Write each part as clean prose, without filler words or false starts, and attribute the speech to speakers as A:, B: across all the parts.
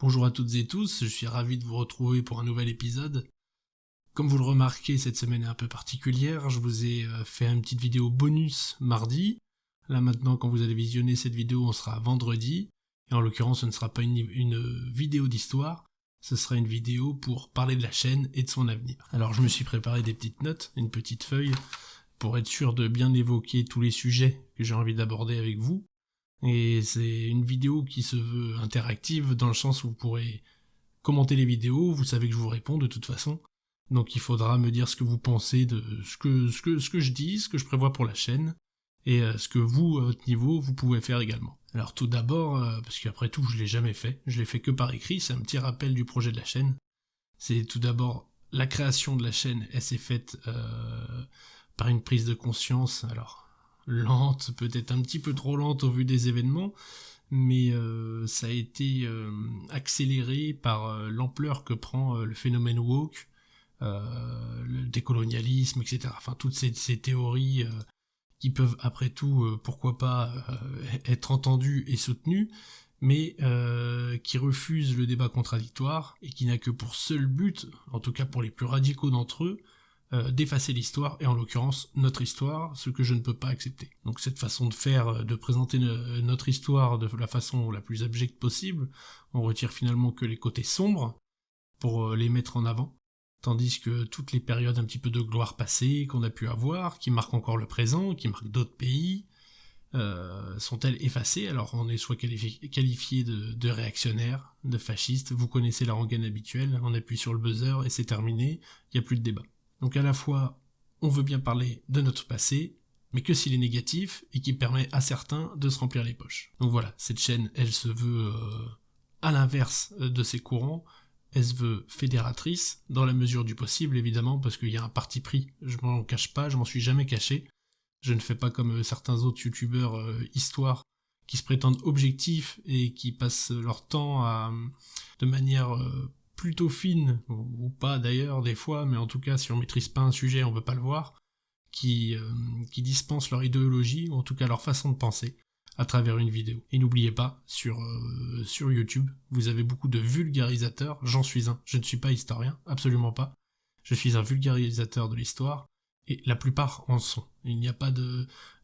A: Bonjour à toutes et tous, je suis ravi de vous retrouver pour un nouvel épisode. Comme vous le remarquez, cette semaine est un peu particulière, je vous ai fait une petite vidéo bonus mardi. Là maintenant, quand vous allez visionner cette vidéo, on sera vendredi. Et en l'occurrence, ce ne sera pas une vidéo d'histoire, ce sera une vidéo pour parler de la chaîne et de son avenir. Alors je me suis préparé des petites notes, une petite feuille, pour être sûr de bien évoquer tous les sujets que j'ai envie d'aborder avec vous. Et c'est une vidéo qui se veut interactive dans le sens où vous pourrez commenter les vidéos, vous savez que je vous réponds de toute façon. Donc il faudra me dire ce que vous pensez de ce que je dis, ce que je prévois pour la chaîne, et ce que vous, à votre niveau, vous pouvez faire également. Alors tout d'abord, parce qu'après tout, je l'ai jamais fait, je l'ai fait que par écrit, c'est un petit rappel du projet de la chaîne. C'est tout d'abord, la création de la chaîne, elle s'est faite par une prise de conscience, alors lente, peut-être un petit peu trop lente au vu des événements, mais ça a été accéléré par l'ampleur que prend le phénomène woke, le décolonialisme, etc. Enfin, toutes ces théories qui peuvent, après tout, pourquoi pas, être entendues et soutenues, mais qui refusent le débat contradictoire et qui n'a que pour seul but, en tout cas pour les plus radicaux d'entre eux, d'effacer l'histoire, et en l'occurrence notre histoire, ce que je ne peux pas accepter. Donc cette façon de faire, de présenter notre histoire de la façon la plus abjecte possible, on retire finalement que les côtés sombres pour les mettre en avant, tandis que toutes les périodes un petit peu de gloire passée qu'on a pu avoir, qui marquent encore le présent, qui marquent d'autres pays, sont-elles effacées? Alors on est soit qualifié de réactionnaire, de fasciste, vous connaissez la rengaine habituelle, on appuie sur le buzzer et c'est terminé, il n'y a plus de débat. Donc à la fois, on veut bien parler de notre passé, mais que s'il est négatif, et qui permet à certains de se remplir les poches. Donc voilà, cette chaîne, elle se veut à l'inverse de ces courants, elle se veut fédératrice, dans la mesure du possible évidemment, parce qu'il y a un parti pris, je m'en cache pas, je m'en suis jamais caché, je ne fais pas comme certains autres youtubeurs histoire, qui se prétendent objectifs, et qui passent leur temps de manière plutôt fine, ou pas d'ailleurs des fois, mais en tout cas si on maîtrise pas un sujet on veut pas le voir, qui dispensent leur idéologie, ou en tout cas leur façon de penser, à travers une vidéo. Et n'oubliez pas, sur YouTube, vous avez beaucoup de vulgarisateurs, j'en suis un, je ne suis pas historien, absolument pas, je suis un vulgarisateur de l'histoire, et la plupart en sont. Il n'y a pas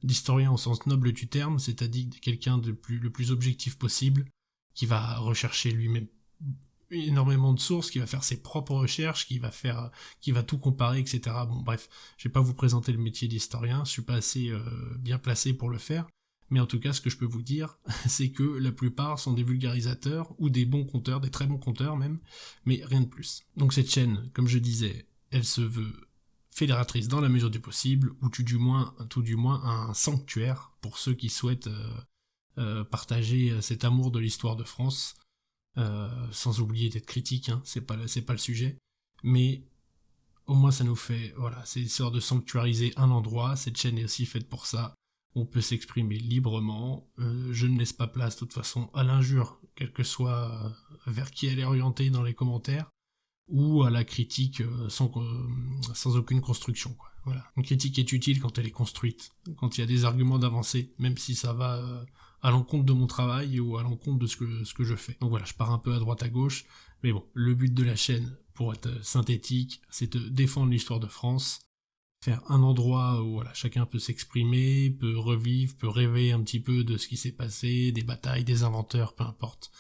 A: d'historien au sens noble du terme, c'est-à-dire quelqu'un le plus objectif possible, qui va rechercher lui-même énormément de sources, qui va faire ses propres recherches, qui va tout comparer, etc. Bon bref, je vais pas vous présenter le métier d'historien, je suis pas assez bien placé pour le faire, mais en tout cas ce que je peux vous dire, c'est que la plupart sont des vulgarisateurs, ou des bons conteurs, des très bons conteurs même, mais rien de plus. Donc cette chaîne, comme je disais, elle se veut fédératrice dans la mesure du possible, ou tout du moins un sanctuaire pour ceux qui souhaitent partager cet amour de l'histoire de France, sans oublier d'être critique, hein, c'est pas le sujet, mais au moins ça nous fait, voilà, c'est histoire de sanctuariser un endroit. Cette chaîne est aussi faite pour ça, on peut s'exprimer librement, je ne laisse pas place de toute façon à l'injure, quelle que soit vers qui elle est orientée dans les commentaires, ou à la critique sans aucune construction, quoi. Voilà. Une critique est utile quand elle est construite, quand il y a des arguments d'avancée, même si ça va à l'encontre de mon travail ou à l'encontre de ce que je fais. Donc voilà, je pars un peu à droite à gauche, mais bon, le but de la chaîne, pour être synthétique, c'est de défendre l'histoire de France, faire un endroit où voilà, chacun peut s'exprimer, peut revivre, peut rêver un petit peu de ce qui s'est passé, des batailles, des inventeurs, peu importe,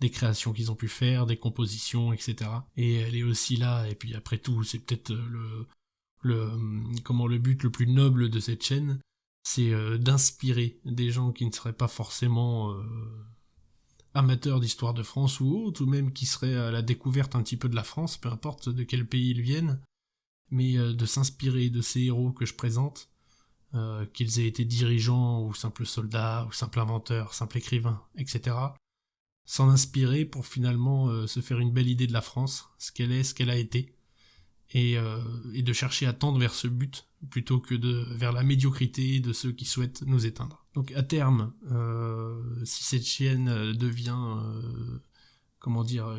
A: des créations qu'ils ont pu faire, des compositions, etc. Et elle est aussi là, et puis après tout, c'est peut-être le but le plus noble de cette chaîne, c'est d'inspirer des gens qui ne seraient pas forcément amateurs d'histoire de France ou autres, ou même qui seraient à la découverte un petit peu de la France, peu importe de quel pays ils viennent, mais de s'inspirer de ces héros que je présente, qu'ils aient été dirigeants, ou simples soldats, ou simples inventeurs, simples écrivains, etc., s'en inspirer pour finalement se faire une belle idée de la France, ce qu'elle est, ce qu'elle a été, et de chercher à tendre vers ce but, plutôt que vers la médiocrité de ceux qui souhaitent nous éteindre. Donc à terme, si cette chaîne devient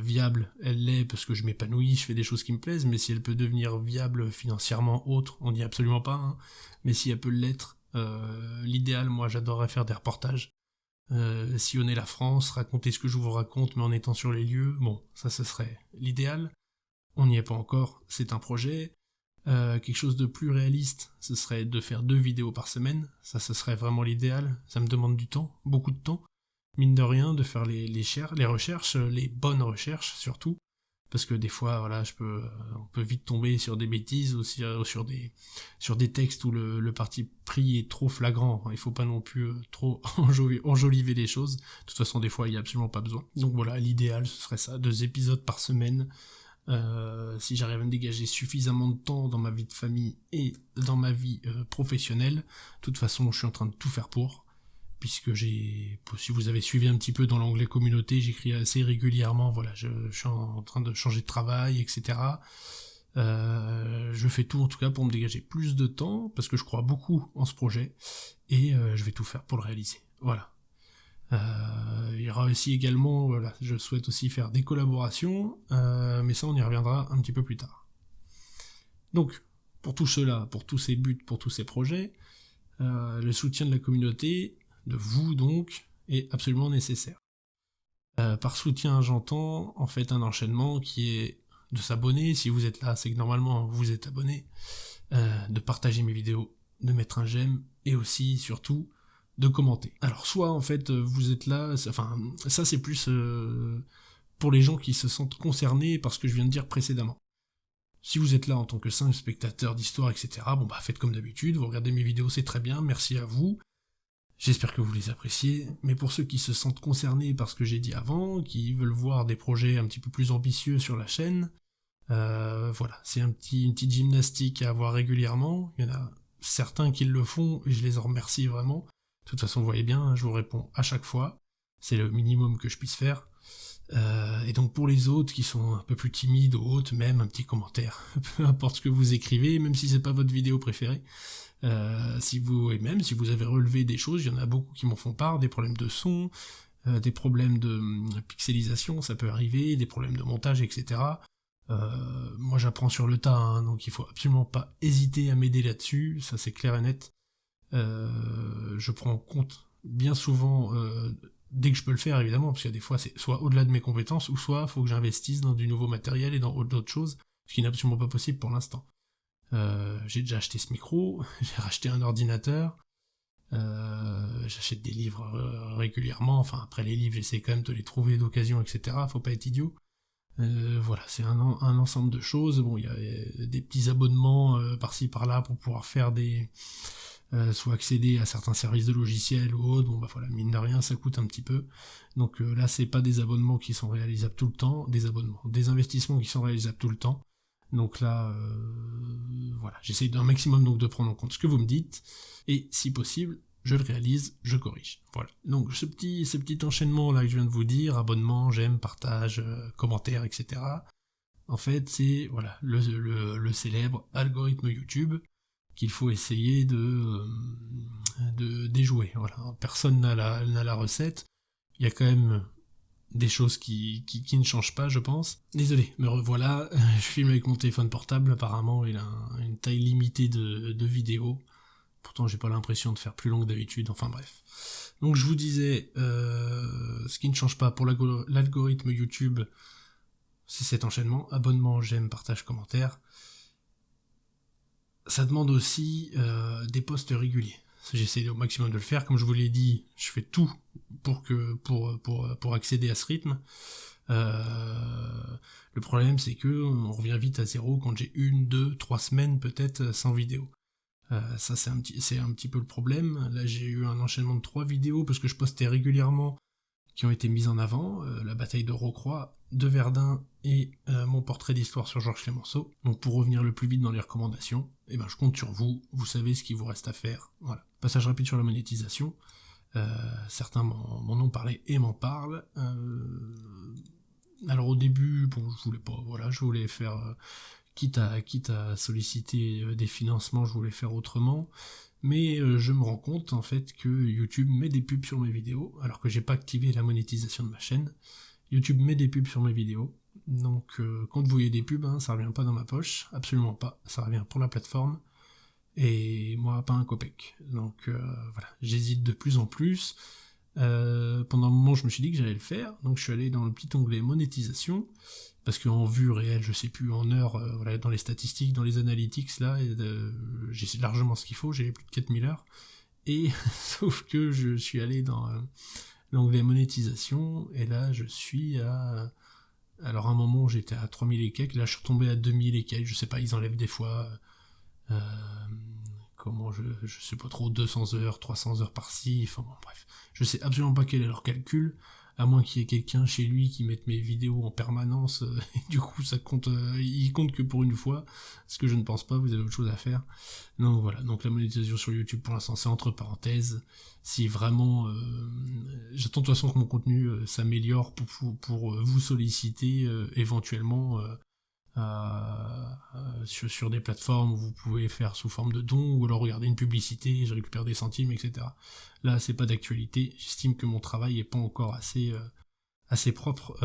A: viable, elle l'est parce que je m'épanouis, je fais des choses qui me plaisent, mais si elle peut devenir viable financièrement autre, on dit absolument pas, hein, mais si elle peut l'être, l'idéal, moi j'adorerais faire des reportages, sillonner la France, raconter ce que je vous raconte, mais en étant sur les lieux. Bon, ça, ce serait l'idéal. On n'y est pas encore, c'est un projet. Quelque chose de plus réaliste, ce serait de faire 2 vidéos par semaine. Ça, ce serait vraiment l'idéal. Ça me demande du temps, beaucoup de temps. Mine de rien, de faire les recherches, les bonnes recherches surtout. Parce que des fois, voilà, on peut vite tomber sur des bêtises ou sur des textes où le parti pris est trop flagrant. Il faut pas non plus trop enjoliver les choses. De toute façon, des fois, il y a absolument pas besoin. Donc voilà, l'idéal, ce serait ça, 2 épisodes par semaine. Si j'arrive à me dégager suffisamment de temps dans ma vie de famille et dans ma vie professionnelle, de toute façon, je suis en train de tout faire pour. Puisque si vous avez suivi un petit peu dans l'onglet communauté, j'écris assez régulièrement, voilà, je suis en train de changer de travail, etc. Je fais tout en tout cas pour me dégager plus de temps, parce que je crois beaucoup en ce projet, et je vais tout faire pour le réaliser. Voilà. Il y aura aussi également, voilà, je souhaite aussi faire des collaborations, mais ça on y reviendra un petit peu plus tard. Donc, pour tout cela, pour tous ces buts, pour tous ces projets, le soutien de la communauté, de vous donc, est absolument nécessaire. Par soutien, j'entends en fait un enchaînement qui est de s'abonner. Si vous êtes là, c'est que normalement vous êtes abonné, de partager mes vidéos, de mettre un j'aime, et aussi, surtout, de commenter. Alors soit en fait vous êtes là, ça c'est plus pour les gens qui se sentent concernés par ce que je viens de dire précédemment. Si vous êtes là en tant que simple spectateur d'histoire, etc., bon bah faites comme d'habitude, vous regardez mes vidéos, c'est très bien, merci à vous. J'espère que vous les appréciez, mais pour ceux qui se sentent concernés par ce que j'ai dit avant, qui veulent voir des projets un petit peu plus ambitieux sur la chaîne, voilà, c'est une petite gymnastique à avoir régulièrement. Il y en a certains qui le font, et je les en remercie vraiment. De toute façon, vous voyez bien, je vous réponds à chaque fois. C'est le minimum que je puisse faire. Et donc pour les autres qui sont un peu plus timides ou autres, même un petit commentaire, peu importe ce que vous écrivez, même si c'est pas votre vidéo préférée. Si vous avez relevé des choses, il y en a beaucoup qui m'en font part, des problèmes de son, des problèmes de pixelisation, ça peut arriver, des problèmes de montage, etc. Moi j'apprends sur le tas, hein, donc il faut absolument pas hésiter à m'aider là-dessus, ça c'est clair et net. Je prends en compte bien souvent, dès que je peux le faire évidemment, parce qu'il y a des fois c'est soit au-delà de mes compétences, ou soit il faut que j'investisse dans du nouveau matériel et dans d'autres choses, ce qui n'est absolument pas possible pour l'instant. J'ai déjà acheté ce micro, j'ai racheté un ordinateur, j'achète des livres régulièrement, enfin après les livres j'essaie quand même de les trouver d'occasion, etc. Faut pas être idiot. Voilà, c'est un ensemble de choses. Bon, il y a des petits abonnements par-ci par-là pour pouvoir faire soit accéder à certains services de logiciels ou autres. Bon bah voilà, mine de rien ça coûte un petit peu. Donc là c'est pas des abonnements qui sont réalisables tout le temps, des investissements qui sont réalisables tout le temps. Donc là, voilà, j'essaye d'un maximum donc de prendre en compte ce que vous me dites, et si possible, je le réalise, je corrige. Voilà. Donc ce petit enchaînement là que je viens de vous dire, abonnement, j'aime, partage, commentaire, etc. En fait, c'est voilà le célèbre algorithme YouTube qu'il faut essayer de déjouer. Voilà. Personne n'a la recette. Il y a quand même des choses qui ne changent pas, je pense. Désolé, me revoilà, je filme avec mon téléphone portable, apparemment il a une taille limitée de vidéos, pourtant j'ai pas l'impression de faire plus long que d'habitude, enfin bref. Donc je vous disais, ce qui ne change pas pour l'algorithme YouTube, c'est cet enchaînement, abonnement, j'aime, partage, commentaire. Ça demande aussi des posts réguliers. J'essaie au maximum de le faire, comme je vous l'ai dit, je fais tout pour accéder à ce rythme. Le problème c'est que on revient vite à zéro quand j'ai 1, 2, 3 semaines peut-être sans vidéo. Ça c'est un petit peu le problème. Là j'ai eu un enchaînement de 3 vidéos parce que je postais régulièrement qui ont été mises en avant, la bataille de Rocroi, de Verdun et mon portrait d'histoire sur Georges Clemenceau. Donc pour revenir le plus vite dans les recommandations, je compte sur vous, vous savez ce qu'il vous reste à faire. Voilà. Passage rapide sur la monétisation. Certains m'en ont parlé et m'en parlent. Alors au début, je voulais faire, quitte à solliciter des financements, je voulais faire autrement. Mais je me rends compte en fait que YouTube met des pubs sur mes vidéos, alors que j'ai pas activé la monétisation de ma chaîne. YouTube met des pubs sur mes vidéos, donc quand vous voyez des pubs, ça revient pas dans ma poche, absolument pas, ça revient pour la plateforme, et moi pas un copec. Donc voilà, j'hésite de plus en plus Pendant un moment, je me suis dit que j'allais le faire, donc je suis allé dans le petit onglet monétisation, parce qu'en vue réelle, je sais plus, en heure, voilà, dans les statistiques, dans les analytics, là, j'ai largement ce qu'il faut, j'ai plus de 4000 heures, et sauf que je suis allé dans l'onglet monétisation, et là, je suis à... Alors à un moment, j'étais à 3000 et quelques, là, je suis retombé à 2000 et quelques, je sais pas, ils enlèvent des fois... Euh, je sais pas trop, 200 heures, 300 heures par-ci, enfin bon, bref. Je sais absolument pas quel est leur calcul, à moins qu'il y ait quelqu'un chez lui qui mette mes vidéos en permanence, et du coup ça compte, il compte que pour une fois, ce que je ne pense pas, vous avez autre chose à faire. Donc voilà, donc la monétisation sur YouTube pour l'instant c'est entre parenthèses, si vraiment, j'attends de toute façon que mon contenu s'améliore pour vous solliciter éventuellement sur des plateformes où vous pouvez faire sous forme de dons, ou alors regarder une publicité, je récupère des centimes, etc. Là, c'est pas d'actualité, j'estime que mon travail est pas encore assez propre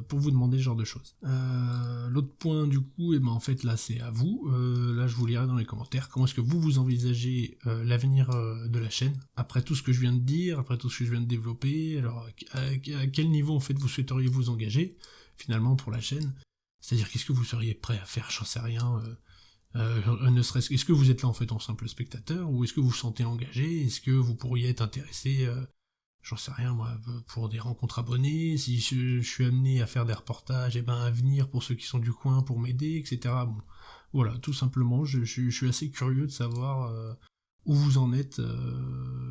A: pour vous demander ce genre de choses. L'autre point du coup, et ben en fait là c'est à vous, là je vous lirai dans les commentaires, comment est-ce que vous envisagez l'avenir de la chaîne, après tout ce que je viens de dire, après tout ce que je viens de développer, alors à quel niveau en fait vous souhaiteriez vous engager finalement pour la chaîne. C'est-à-dire, qu'est-ce que vous seriez prêt à faire, j'en sais rien, ne serait-ce est-ce que vous êtes là en fait en simple spectateur, ou est-ce que vous vous sentez engagé, est-ce que vous pourriez être intéressé, j'en sais rien moi, pour des rencontres abonnées, si je suis amené à faire des reportages, et ben à venir pour ceux qui sont du coin pour m'aider, etc. Bon, voilà, tout simplement, je suis assez curieux de savoir où vous en êtes,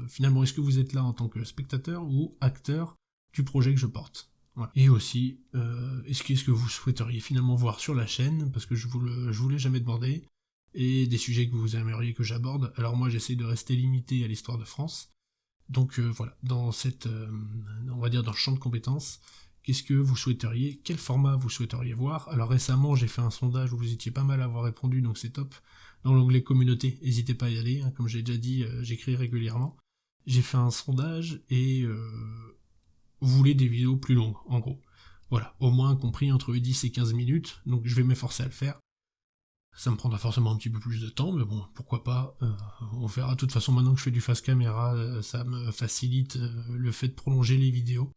A: finalement, est-ce que vous êtes là en tant que spectateur ou acteur du projet que je porte. Voilà. Et aussi, est-ce que vous souhaiteriez finalement voir sur la chaîne, parce que je vous l'ai jamais demandé, et des sujets que vous aimeriez que j'aborde. Alors moi j'essaie de rester limité à l'histoire de France, donc voilà, dans cette, on va dire dans le champ de compétences, qu'est-ce que vous souhaiteriez, quel format vous souhaiteriez voir. Alors récemment j'ai fait un sondage où vous étiez pas mal à avoir répondu, donc c'est top, dans l'onglet communauté, n'hésitez pas à y aller, hein, comme j'ai déjà dit, j'écris régulièrement. J'ai fait un sondage, et vous voulez des vidéos plus longues, en gros. Voilà, au moins compris entre 10 et 15 minutes, donc je vais m'efforcer à le faire. Ça me prendra forcément un petit peu plus de temps, mais bon, pourquoi pas, on verra. De toute façon, maintenant que je fais du face caméra, ça me facilite le fait de prolonger les vidéos.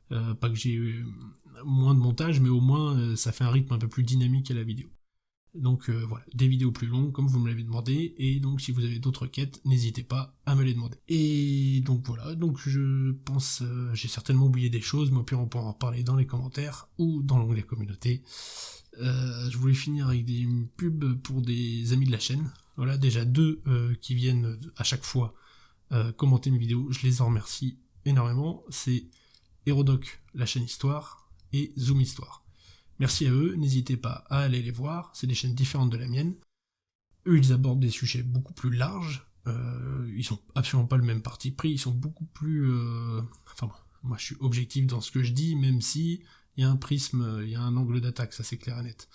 A: Pas que j'ai moins de montage, mais au moins ça fait un rythme un peu plus dynamique à la vidéo. Donc voilà, des vidéos plus longues, comme vous me l'avez demandé, et donc si vous avez d'autres quêtes, n'hésitez pas à me les demander. Et donc voilà, donc je pense, j'ai certainement oublié des choses, mais au pire on pourra en reparler dans les commentaires, ou dans l'onglet communauté. Je voulais finir avec des pubs pour des amis de la chaîne, voilà, déjà 2 qui viennent à chaque fois commenter mes vidéos, je les en remercie énormément, c'est Hérodoc, la chaîne Histoire, et Zoom Histoire. Merci à eux, n'hésitez pas à aller les voir, c'est des chaînes différentes de la mienne. Eux, ils abordent des sujets beaucoup plus larges, ils sont absolument pas le même parti pris, ils sont beaucoup plus... Enfin bon, moi je suis objectif dans ce que je dis, même si il y a un prisme, il y a un angle d'attaque, ça c'est clair et net.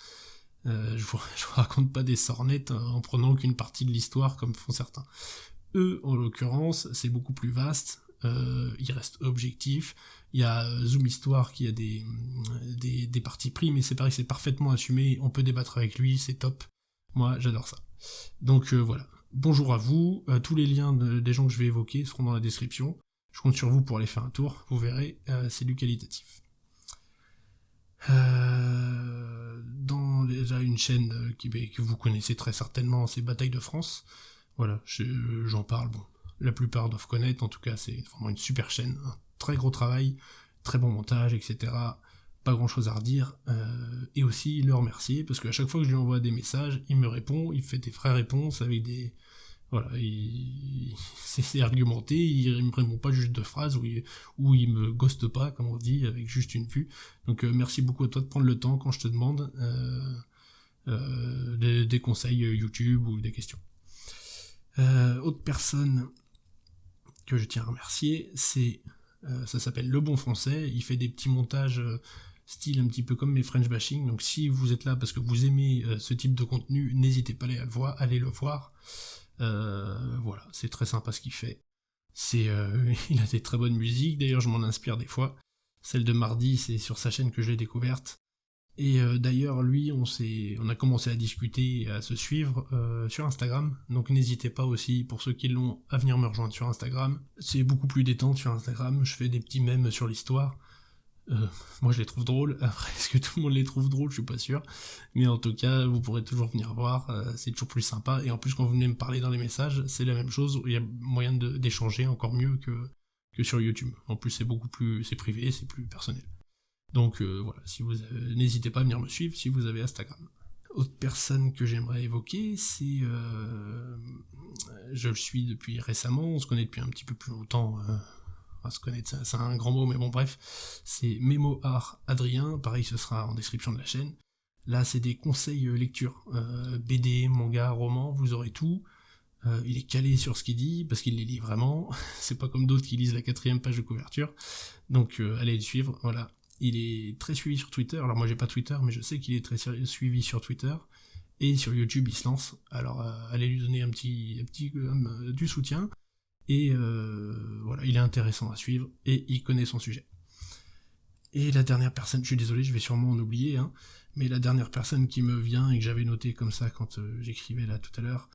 A: Je vous raconte pas des sornettes en prenant qu'une partie de l'histoire comme font certains. Eux, en l'occurrence, c'est beaucoup plus vaste, il reste objectif. Il y a Zoom Histoire qui a des partis pris, mais c'est pareil, c'est parfaitement assumé, on peut débattre avec lui, c'est top. Moi, j'adore ça. Donc voilà, bonjour à vous, tous les liens des gens que je vais évoquer seront dans la description. Je compte sur vous pour aller faire un tour, vous verrez, c'est du qualitatif. Dans déjà une chaîne que vous connaissez très certainement, c'est Bataille de France. Voilà, j'en parle, bon, la plupart doivent connaître, en tout cas c'est vraiment une super chaîne, un très gros travail, très bon montage, etc. Pas grand chose à redire, et aussi le remercier, parce qu'à chaque fois que je lui envoie des messages, il me répond, il fait des vraies réponses avec des... Voilà, c'est argumenté, il me répond pas juste de phrases, ou il me ghoste pas, comme on dit, avec juste une vue. Donc merci beaucoup à toi de prendre le temps quand je te demande des conseils YouTube ou des questions. Autre personne que je tiens à remercier, c'est ça s'appelle Le Bon Français, il fait des petits montages style un petit peu comme mes French Bashing, donc si vous êtes là parce que vous aimez ce type de contenu, n'hésitez pas à aller le voir. Voilà, c'est très sympa ce qu'il fait. Il a des très bonnes musiques, d'ailleurs je m'en inspire des fois. Celle de mardi, c'est sur sa chaîne que je l'ai découverte. Et d'ailleurs, lui, on a commencé à discuter et à se suivre sur Instagram. Donc n'hésitez pas aussi, pour ceux qui l'ont, à venir me rejoindre sur Instagram. C'est beaucoup plus détente sur Instagram, je fais des petits mèmes sur l'histoire. Moi je les trouve drôles, après est-ce que tout le monde les trouve drôles, je suis pas sûr. Mais en tout cas, vous pourrez toujours venir voir, c'est toujours plus sympa. Et en plus, quand vous venez me parler dans les messages, c'est la même chose, il y a moyen d'échanger encore mieux que sur YouTube. En plus, c'est privé, c'est plus personnel. Donc voilà, n'hésitez pas à venir me suivre si vous avez Instagram. Autre personne que j'aimerais évoquer, c'est... je le suis depuis récemment, on se connaît depuis un petit peu plus longtemps, on va se connaître, c'est un grand mot, mais bon bref, c'est Mémoire Adrien, pareil ce sera en description de la chaîne. Là c'est des conseils lecture, BD, manga, roman, vous aurez tout. Il est calé sur ce qu'il dit, parce qu'il les lit vraiment, c'est pas comme d'autres qui lisent la 4e page de couverture, donc allez le suivre, voilà. Il est très suivi sur Twitter, alors moi j'ai pas Twitter, mais je sais qu'il est très suivi sur Twitter, et sur YouTube il se lance, alors allez lui donner un petit du soutien, et voilà, il est intéressant à suivre, et il connaît son sujet. Et la dernière personne, je suis désolé, je vais sûrement en oublier, hein, mais la dernière personne qui me vient, et que j'avais noté comme ça quand j'écrivais là tout à l'heure,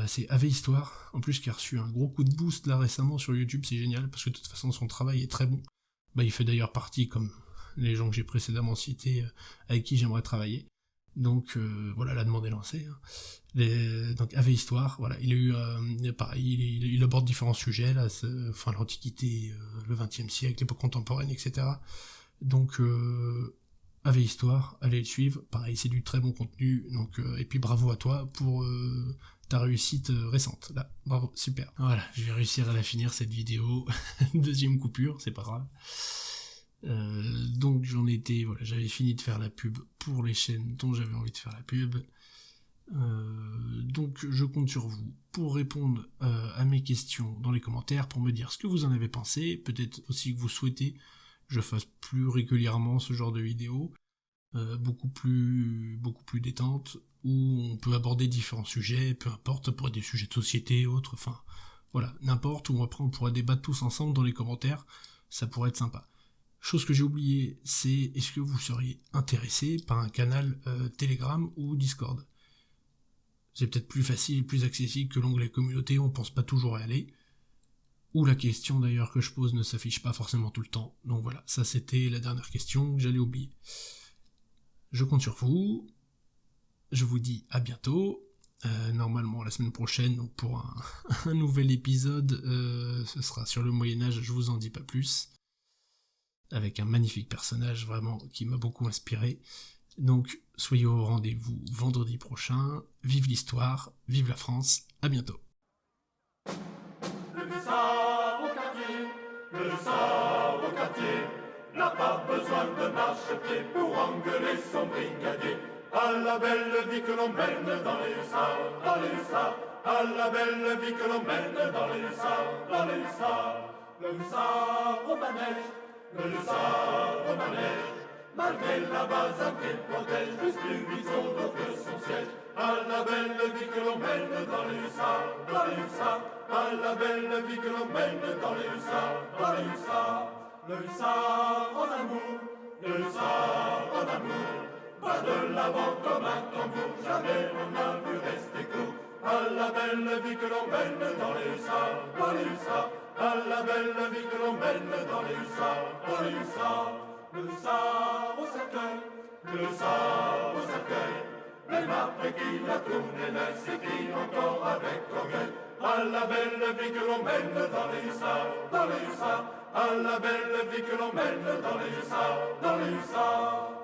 A: c'est AV Histoire, en plus qui a reçu un gros coup de boost là récemment sur YouTube, c'est génial, parce que de toute façon son travail est très bon. Bah, il fait d'ailleurs partie, comme les gens que j'ai précédemment cités, avec qui j'aimerais travailler. Donc voilà, la demande est lancée. Hein. Donc AV Histoire, voilà, il a eu pareil, il aborde différents sujets, là, enfin l'Antiquité, le XXe siècle, l'époque contemporaine, etc. Donc AV Histoire, allez le suivre, pareil, c'est du très bon contenu, donc et puis bravo à toi pour ta réussite récente, là, bravo, super. Voilà, je vais réussir à la finir cette vidéo, deuxième coupure, c'est pas grave. Donc voilà, j'avais fini de faire la pub pour les chaînes dont j'avais envie de faire la pub. Donc je compte sur vous pour répondre à mes questions dans les commentaires, pour me dire ce que vous en avez pensé, peut-être aussi que vous souhaitez que je fasse plus régulièrement ce genre de vidéos, beaucoup plus détente, où on peut aborder différents sujets, peu importe, pour des sujets de société, autres, enfin, voilà, n'importe, où après on pourrait débattre tous ensemble dans les commentaires, ça pourrait être sympa. Chose que j'ai oublié, c'est est-ce que vous seriez intéressé par un canal Telegram ou Discord? C'est peut-être plus facile, plus accessible que l'onglet communauté, on pense pas toujours y aller. Ou la question d'ailleurs que je pose ne s'affiche pas forcément tout le temps. Donc voilà, ça c'était la dernière question que j'allais oublier. Je compte sur vous. Je vous dis à bientôt. Normalement la semaine prochaine, donc pour un nouvel épisode, ce sera sur le Moyen-Âge, je vous en dis pas plus. Avec un magnifique personnage vraiment qui m'a beaucoup inspiré. Donc soyez au rendez-vous vendredi prochain. Vive l'histoire, vive la France, à bientôt.
B: Le hussard au quartier n'a pas besoin de marchepied pour engueuler son brigadier. À la belle vie que l'on mène dans les hussards, à la belle vie que l'on mène dans les hussards, le hussard au manège, le hussard au manège, malgré la base qu'il protège, plus vite son dos que son siège. À la belle vie que l'on mène dans les hussards, à la belle vie que l'on mène dans les hussards, le hussard en amour, le hussard en amour, va de l'avant comme un tambour, jamais on n'a vu rester court. À la belle vie que l'on mène dans les hussards, à la belle vie que l'on mène dans les hussards, le hussard au cercueil, le hussard au cercueil, même après qu'il a tourné l'œil, s'écrie encore avec orgueil. À la belle vie que l'on mène dans les hussards, à la belle vie que l'on mène dans les hussards,